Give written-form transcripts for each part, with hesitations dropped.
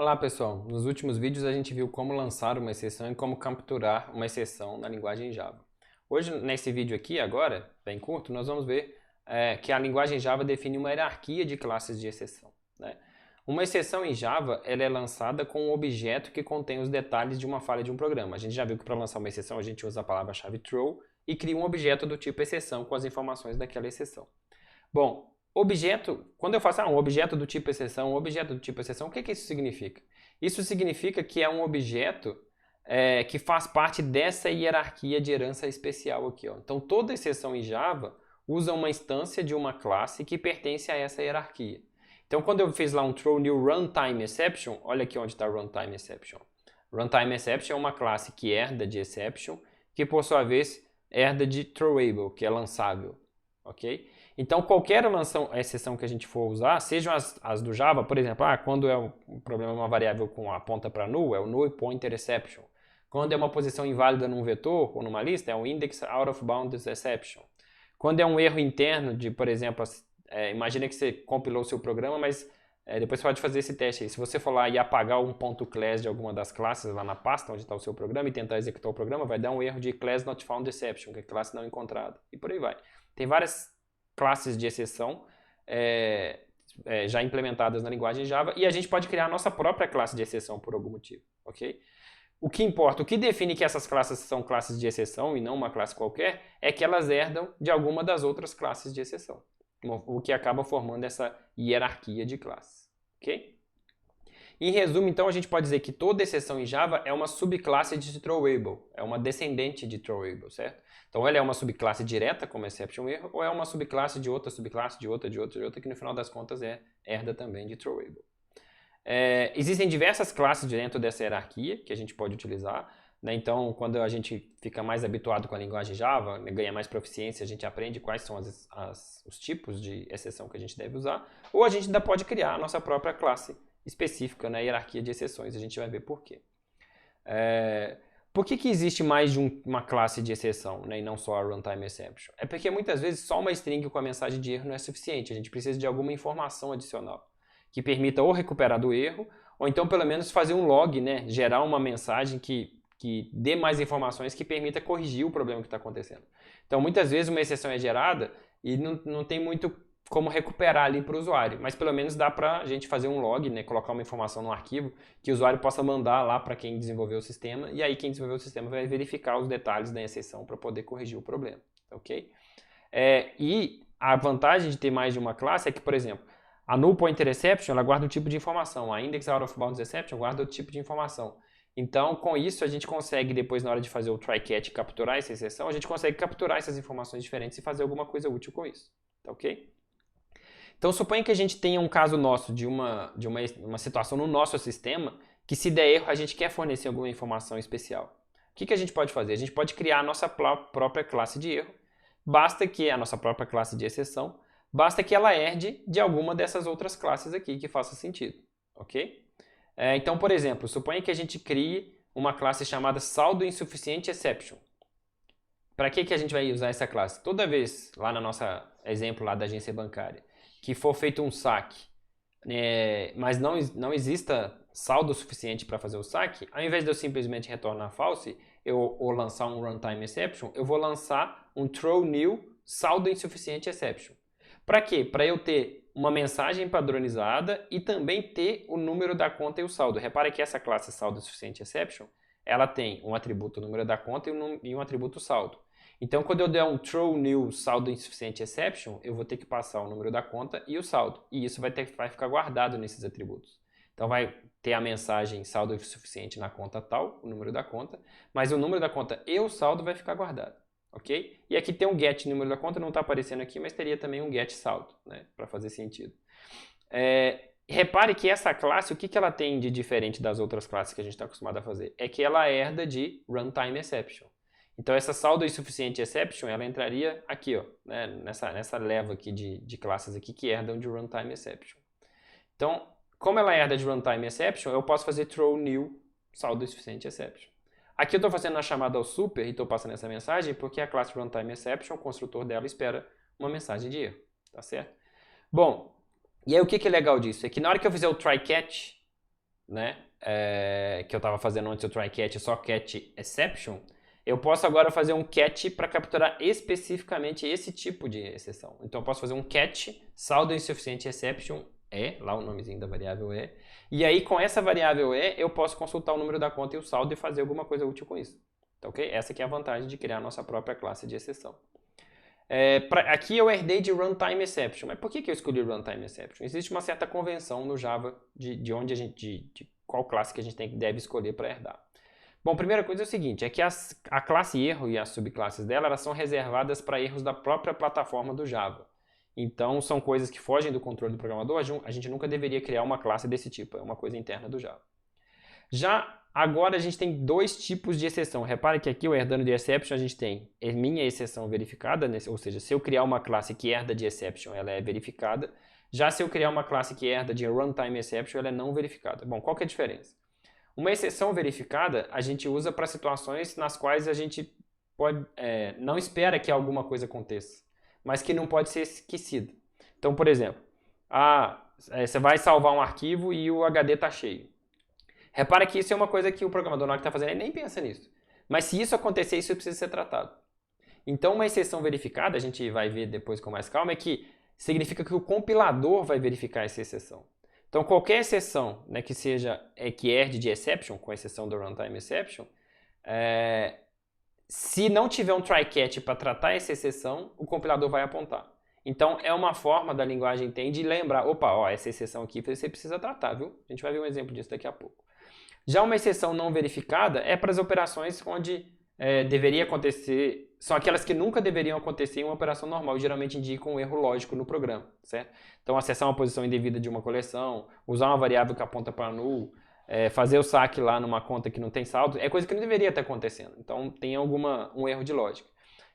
Olá pessoal, nos últimos vídeos a gente viu como lançar uma exceção e como capturar uma exceção na linguagem Java. Hoje, nesse vídeo aqui, agora, bem curto, nós vamos ver que a linguagem Java define uma hierarquia de classes de exceção, né? Uma exceção em Java ela é lançada com um objeto que contém os detalhes de uma falha de um programa. A gente já viu que para lançar uma exceção a gente usa a palavra-chave throw e cria um objeto do tipo exceção com as informações daquela exceção. Bom, objeto, quando eu faço um objeto do tipo exceção, o que isso significa? Isso significa que é um objeto que faz parte dessa hierarquia de herança especial aqui. Ó. Então, toda exceção em Java usa uma instância de uma classe que pertence a essa hierarquia. Então, quando eu fiz lá um throw new runtime exception, olha aqui onde está runtime exception. Runtime exception é uma classe que herda de exception, que por sua vez herda de throwable, que é lançável. Ok? Então, qualquer exceção que a gente for usar, sejam as do Java, por exemplo, quando é um problema uma variável com a ponta para null, é o null pointer exception. Quando é uma posição inválida num vetor ou numa lista, é o index out of bounds exception. Quando é um erro interno de, por exemplo, imagina que você compilou o seu programa, mas depois você pode fazer esse teste aí. Se você for lá e apagar um ponto .class de alguma das classes lá na pasta onde está o seu programa e tentar executar o programa, vai dar um erro de class not found exception, que é classe não encontrada. E por aí vai. Tem várias classes de exceção já implementadas na linguagem Java e a gente pode criar a nossa própria classe de exceção por algum motivo, ok? O que importa, o que define que essas classes são classes de exceção e não uma classe qualquer, é que elas herdam de alguma das outras classes de exceção, o que acaba formando essa hierarquia de classes, ok? Em resumo, então, a gente pode dizer que toda exceção em Java é uma subclasse de throwable, é uma descendente de throwable, certo? Então, ela é uma subclasse direta, como exception erro, ou é uma subclasse de outra, subclasse de outra, que no final das contas herda também de throwable. Existem diversas classes dentro dessa hierarquia que a gente pode utilizar, né? Então, quando a gente fica mais habituado com a linguagem Java, né, ganha mais proficiência, a gente aprende quais são os tipos de exceção que a gente deve usar, ou a gente ainda pode criar a nossa própria classe específica na hierarquia de exceções, a gente vai ver por quê. Por que existe mais de uma classe de exceção, né, e não só a runtime exception? É porque muitas vezes só uma string com a mensagem de erro não é suficiente, a gente precisa de alguma informação adicional que permita ou recuperar do erro, ou então pelo menos fazer um log, né, gerar uma mensagem que dê mais informações que permita corrigir o problema que está acontecendo. Então muitas vezes uma exceção é gerada e não tem muito como recuperar ali para o usuário, mas pelo menos dá para a gente fazer um log, né, colocar uma informação no arquivo que o usuário possa mandar lá para quem desenvolveu o sistema, e aí quem desenvolveu o sistema vai verificar os detalhes da exceção para poder corrigir o problema, ok? E a vantagem de ter mais de uma classe é que, por exemplo, a null pointer exception ela guarda um tipo de informação, a index out of bounds exception guarda outro tipo de informação. Então, com isso, a gente consegue, depois na hora de fazer o try-catch e capturar essa exceção, a gente consegue capturar essas informações diferentes e fazer alguma coisa útil com isso, tá ok? Então, suponha que a gente tenha um caso nosso de uma situação no nosso sistema que, se der erro, a gente quer fornecer alguma informação especial. O que a gente pode fazer? A gente pode criar a nossa própria classe de erro, basta que a nossa própria classe de exceção, basta que ela herde de alguma dessas outras classes aqui que faça sentido, ok? Então, por exemplo, suponha que a gente crie uma classe chamada saldo insuficiente exception. Para que a gente vai usar essa classe? Toda vez, lá no nosso exemplo lá da agência bancária, que for feito um saque, mas não exista saldo suficiente para fazer o saque, ao invés de eu simplesmente retornar false, ou lançar um runtime exception, eu vou lançar um throw new saldo insuficiente exception. Para quê? Para eu ter uma mensagem padronizada e também ter o número da conta e o saldo. Repare que essa classe saldo suficiente exception, ela tem um atributo número da conta e um atributo saldo. Então, quando eu der um throw new saldo insuficiente exception, eu vou ter que passar o número da conta e o saldo. E isso vai ficar guardado nesses atributos. Então, vai ter a mensagem saldo insuficiente na conta tal, o número da conta, mas o número da conta e o saldo vai ficar guardado. Ok? E aqui tem um get número da conta, não está aparecendo aqui, mas teria também um get saldo, né, para fazer sentido. Repare que essa classe, o que ela tem de diferente das outras classes que a gente está acostumado a fazer? É que ela herda de runtime exception. Então, essa saldo insuficiente exception, ela entraria aqui, ó, né, nessa leva aqui de classes aqui que herdam de runtime exception. Então, como ela herda de runtime exception, eu posso fazer throw new saldo insuficiente exception. Aqui eu estou fazendo a chamada ao super e estou passando essa mensagem porque a classe runtime exception, o construtor dela, espera uma mensagem de erro, tá certo? Bom, e aí o que é legal disso? É que na hora que eu fizer o try-catch, né, que eu estava fazendo antes o try catch só catch exception, eu posso agora fazer um catch para capturar especificamente esse tipo de exceção. Então eu posso fazer um catch saldo insuficiente exception lá o nomezinho da variável e aí com essa variável eu posso consultar o número da conta e o saldo e fazer alguma coisa útil com isso. Tá, ok? Essa aqui é a vantagem de criar a nossa própria classe de exceção. Aqui eu herdei de runtime exception. Mas por que eu escolhi runtime exception? Existe uma certa convenção no Java de onde de qual classe que a gente deve escolher para herdar. Bom, a primeira coisa é o seguinte, é que a classe erro e as subclasses dela elas são reservadas para erros da própria plataforma do Java. Então, são coisas que fogem do controle do programador, a gente nunca deveria criar uma classe desse tipo, é uma coisa interna do Java. Já agora a gente tem dois tipos de exceção. Repare que aqui o herdando de exception a gente tem minha exceção verificada, né? Ou seja, se eu criar uma classe que herda de exception, ela é verificada. Já se eu criar uma classe que herda de runtime exception, ela é não verificada. Bom, qual que é a diferença? Uma exceção verificada a gente usa para situações nas quais a gente não espera que alguma coisa aconteça, mas que não pode ser esquecida. Então, por exemplo, você vai salvar um arquivo e o HD está cheio. Repara que isso é uma coisa que o programador na hora que está fazendo ele nem pensa nisso. Mas se isso acontecer, isso precisa ser tratado. Então, uma exceção verificada, a gente vai ver depois com mais calma, é que significa que o compilador vai verificar essa exceção. Então, qualquer exceção, né, que seja que herde de exception, com exceção do runtime exception, se não tiver um try catch para tratar essa exceção, o compilador vai apontar. Então, é uma forma da linguagem tem de lembrar, opa, essa exceção aqui você precisa tratar, viu? A gente vai ver um exemplo disso daqui a pouco. Já uma exceção não verificada é para as operações onde deveria acontecer, são aquelas que nunca deveriam acontecer em uma operação normal e geralmente indicam um erro lógico no programa, certo? Então, acessar uma posição indevida de uma coleção, usar uma variável que aponta para null, fazer o saque lá numa conta que não tem saldo, é coisa que não deveria estar acontecendo. Então, tem um erro de lógica.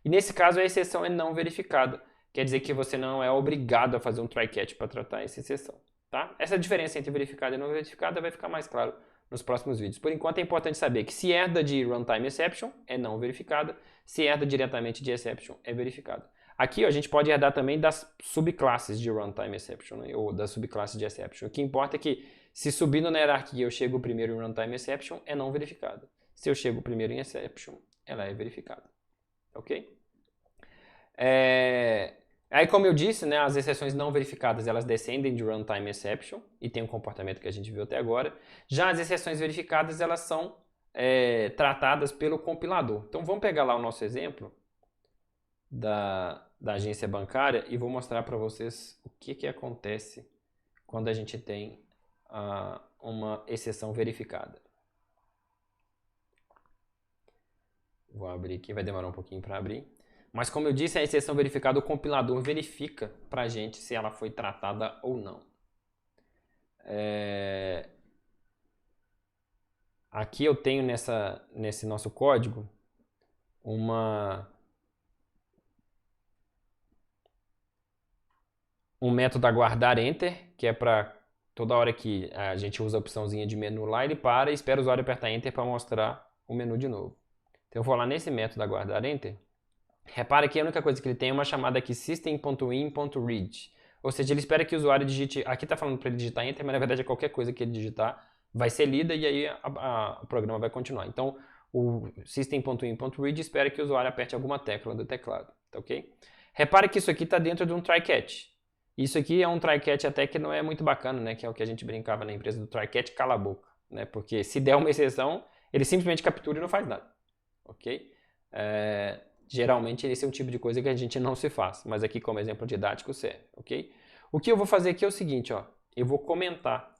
E nesse caso, a exceção é não verificada. Quer dizer que você não é obrigado a fazer um try catch para tratar essa exceção, tá? Essa diferença entre verificada e não verificada vai ficar mais claro nos próximos vídeos. Por enquanto é importante saber que se herda de runtime exception é não verificada, se herda diretamente de exception é verificada. Aqui a gente pode herdar também das subclasses de runtime exception, né, ou das subclasses de exception. O que importa é que se subindo na hierarquia eu chego primeiro em runtime exception, é não verificada. Se eu chego primeiro em exception, ela é verificada. Ok? Aí, como eu disse, né, as exceções não verificadas elas descendem de runtime exception e tem um comportamento que a gente viu até agora. Já as exceções verificadas elas são tratadas pelo compilador. Então vamos pegar lá o nosso exemplo da agência bancária e vou mostrar para vocês o que acontece quando a gente tem uma exceção verificada. Vou abrir aqui, vai demorar um pouquinho para abrir. Mas como eu disse, a exceção verificada, o compilador verifica para a gente se ela foi tratada ou não. Aqui eu tenho nesse nosso código um método aguardar enter, que é para toda hora que a gente usa a opçãozinha de menu lá, ele para e espera o usuário apertar enter para mostrar o menu de novo. Então eu vou lá nesse método aguardar enter. Repara que a única coisa que ele tem é uma chamada aqui system.in.read. Ou seja, ele espera que o usuário digite... Aqui está falando para ele digitar enter, mas na verdade é qualquer coisa que ele digitar vai ser lida e aí o programa vai continuar. Então, o system.in.read espera que o usuário aperte alguma tecla do teclado. Tá ok? Repara que isso aqui está dentro de um try catch. Isso aqui é um try catch até que não é muito bacana, né? Que é o que a gente brincava na empresa do try catch cala a boca. Né? Porque se der uma exceção, ele simplesmente captura e não faz nada. Ok? Geralmente esse é um tipo de coisa que a gente não se faz, mas aqui como exemplo didático serve, ok? O que eu vou fazer aqui é o seguinte, eu vou comentar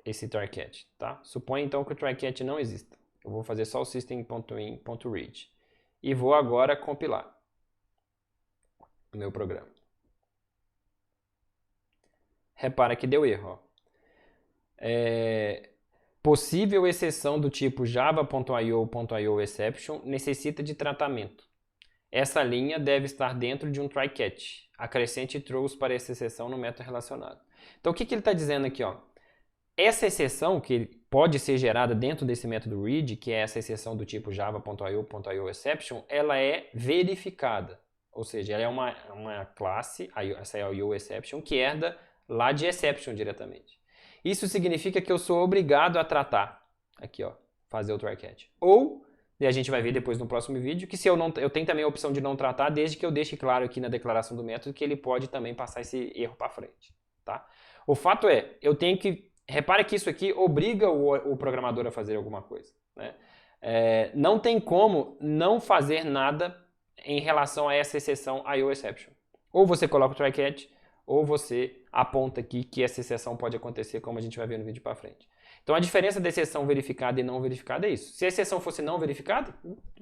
esse try catch, tá? Suponha então que o try catch não exista. Eu vou fazer só o system.in.read e vou agora compilar o meu programa. Repara que deu erro, Possível exceção do tipo java.io.io exception necessita de tratamento. Essa linha deve estar dentro de um try catch. Acrescente throws para essa exceção no método relacionado. Então o que ele está dizendo aqui? Essa exceção que pode ser gerada dentro desse método read, que é essa exceção do tipo java.io.io exception, ela é verificada. Ou seja, ela é uma classe, essa é a io exception, que herda lá de exception diretamente. isso significa que eu sou obrigado a tratar. Aqui, ó, fazer o try catch. Ou, e a gente vai ver depois no próximo vídeo, que se eu tenho também a opção de não tratar, desde que eu deixe claro aqui na declaração do método que ele pode também passar esse erro para frente. Tá? O fato é, eu tenho que... Repare que isso aqui obriga o programador a fazer alguma coisa. Né? Não tem como não fazer nada em relação a essa exceção IOException. Ou você coloca o try catch, ou você aponta aqui que essa exceção pode acontecer, como a gente vai ver no vídeo para frente. Então a diferença da exceção verificada e não verificada é isso. Se a exceção fosse não verificada,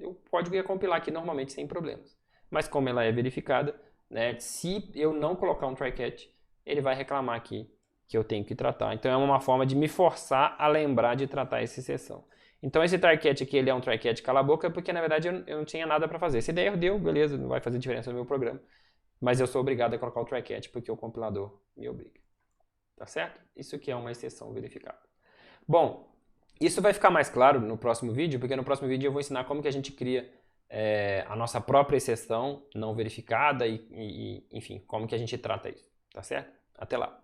o código ia compilar aqui normalmente sem problemas. Mas como ela é verificada, né, se eu não colocar um try catch, ele vai reclamar aqui que eu tenho que tratar. Então é uma forma de me forçar a lembrar de tratar essa exceção. Então esse try catch aqui ele é um try catch cala a boca porque na verdade eu não tinha nada para fazer. Se der erro, deu, beleza, não vai fazer diferença no meu programa. Mas eu sou obrigado a colocar o try catch porque o compilador me obriga. Tá certo? Isso aqui é uma exceção verificada. Bom, isso vai ficar mais claro no próximo vídeo, porque no próximo vídeo eu vou ensinar como que a gente cria a nossa própria exceção não verificada e enfim, como que a gente trata isso. Tá certo? Até lá.